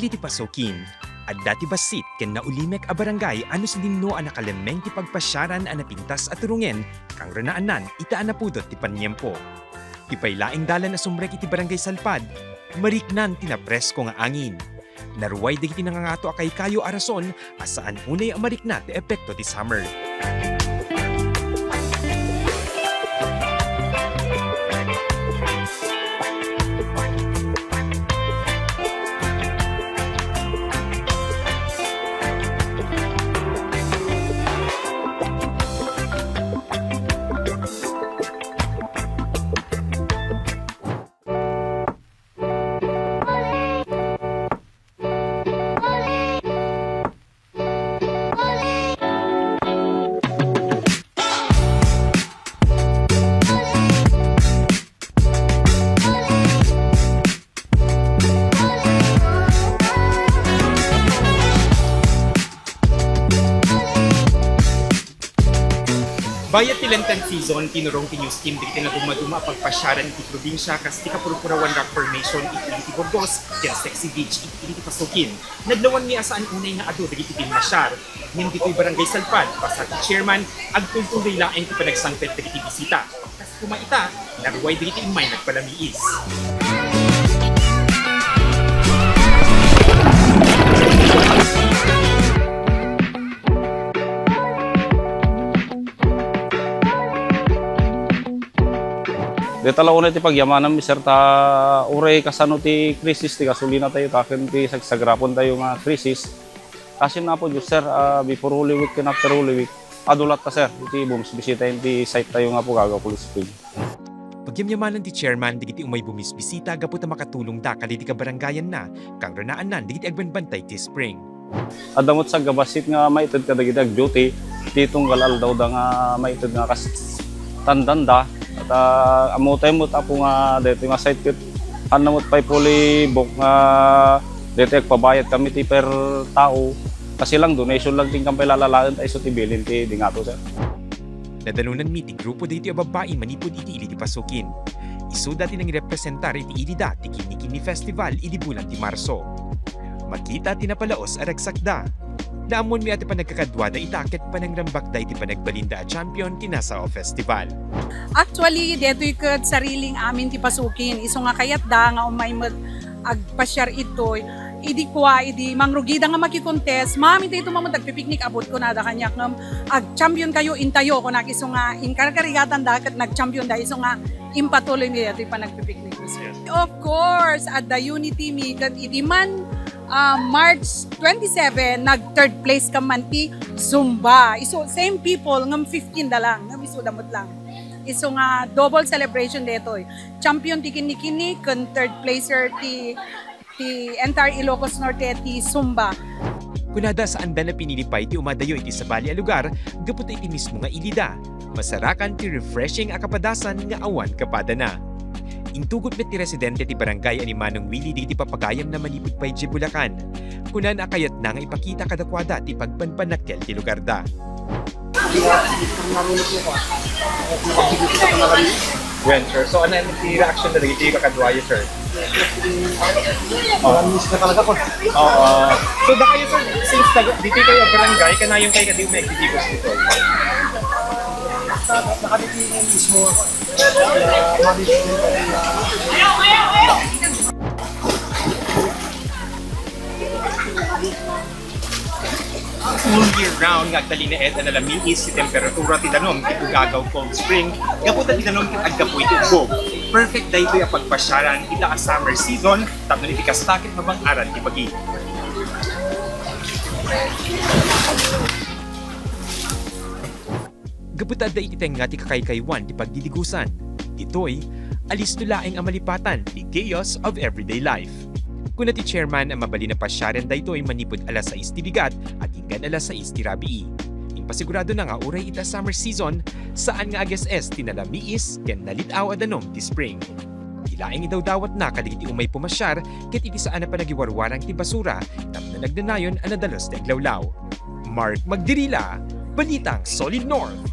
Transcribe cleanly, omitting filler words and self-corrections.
Willie ti Pasokin. At dati basit ken naulimek a barangay ano sa dinno a nakalemeng ti pagpasyaran a napintas at turungen kang ranaanan itaan na pudot ti panyempo. Ti paylaing dalan na sumrek iti barangay Salpad, mariknan ti napresko nga angin. Naruway digiti nangangato akay kayo arason asaan unay a mariknat ti epekto ti summer. Bayat ti Lenten season, tinurong ti news team digiti na dumaduma pagpasyaran iti probinsya kas ti kapurpurawan rock formation iti Burgos, ken Sexy Beach iti Pasokin. Nadlawan mi asaan unay nga adu digiti pinmasyar. Ngem dito'y barangay Salpad, basta ti chairman, agtultuloy laeng ti panagsangpet digiti bisita. Kas kumaita, naruway digiti imay nagpalamiis. Di talaw na ti pagyamanan mi sir ta uray kasano ti krisis ti gasolina tayo taken ti sagsagrapon tayo nga krisis. Kasi na po sir before Holy Week and after Holy Week adulat ta sir iti bums bisitahin ti site tayo nga po Gagapul Spring. Pagyamyamanan ti chairman digiti umay bumisbisita gapu ta makatulong da kalidi ka barangayan na kang ranaanan digiti agbanbantay ti spring. Adamot sa gabasit nga maited ka dagiti duty ti tunggal aldaw da nga maited nga kas tandanda. At amutay mo tapo nga dito nga site kit anamot pay puli bok nga dito pabayad kami ti per tao kasi lang donation lang ting kampay lalalaan tayo sa tibilin ti dingato sir. Nadalunan meeting grupo dito ang babae manipod iti ili ti Pasokin. Isu dati nang representar iti ili da ti Kini Festival iti bulan ti Marso. Makita tinapalaos aragsakda. Naamon mi ati pa nagkakadwa na itakit pa ng rambak da iti panagbalinda a champion kinasa o festival. Actually, dito ikad sariling amin ti Pasokin. Iso nga kayat da nga umay agpasyar ito. Idi kuwa, idi mangrugida nga makikontest. Mami tayo mamad agpipiknik abot ko na da kanyak ng ag-champion kayo intayo ko na iso nga inkarkarigatan da kat nag-champion da iso nga impatuloy niya ito pa nagpipiknik. Of course, at the Unity mi kat idi man March 27, nag-third place ka man ti Zumba. Iso, same people, ngam 15 da lang, ngam iso damot lang. Iso nga, double celebration dito. Champion ti kini-kini, kun third placer ti entire Ilocos Norte ti Zumba. Kunada saan da na pinilipay ti umadayo iti sabali a lugar, gapot iti mismo nga ilida. Masarakan ti refreshing akapadasan nga awan kapada na. Intugot met ti residente ti barangay ani Manong Willie di papagayam na manipod pay di Bulacan. Kunan akayat na nga ipakita kadakwada ti pagpanpanakkel ti lugar da. When, sir? So, ano yung reaction na nagiging kakadwayo, sir? Miss na talaga ko. Oo. So, da kayo, sir, since dito kayo barangay, kanayong kayo kadi umekikigos dito? Nakatitingin mismo ako. Full year round nga agdali na ed na lamiis si temperatura ti danom ti Bugagaw Cold Spring gaputa ti danom ti aggapoy ti ugbo. Perfect daytoy a pagpasyaran ita a summer season tapno iti kastakit mabang-aran ti pagi. Gaputa da iti tenga ti kakaykaywan ti pagdiligusan. Ditoy alis tulaeng ang malipatan ti chaos of everyday life. Kuna ti chairman ang mabali na pasyaren daytoy manipod alas 6 ti bigat at hinggan alas 6 ti rabii. Pasigurado na nga uray ita summer season saan nga ages tinalamiis ken nalitaw a danom ti spring. Ilaing idaw dawat na kadigiti umay pumasyar ket iti saan na panagiwarwarang ti basura tapno nagdanayon a nadalos ti aglawlaw. Mark Magdirila, Balitang Solid North.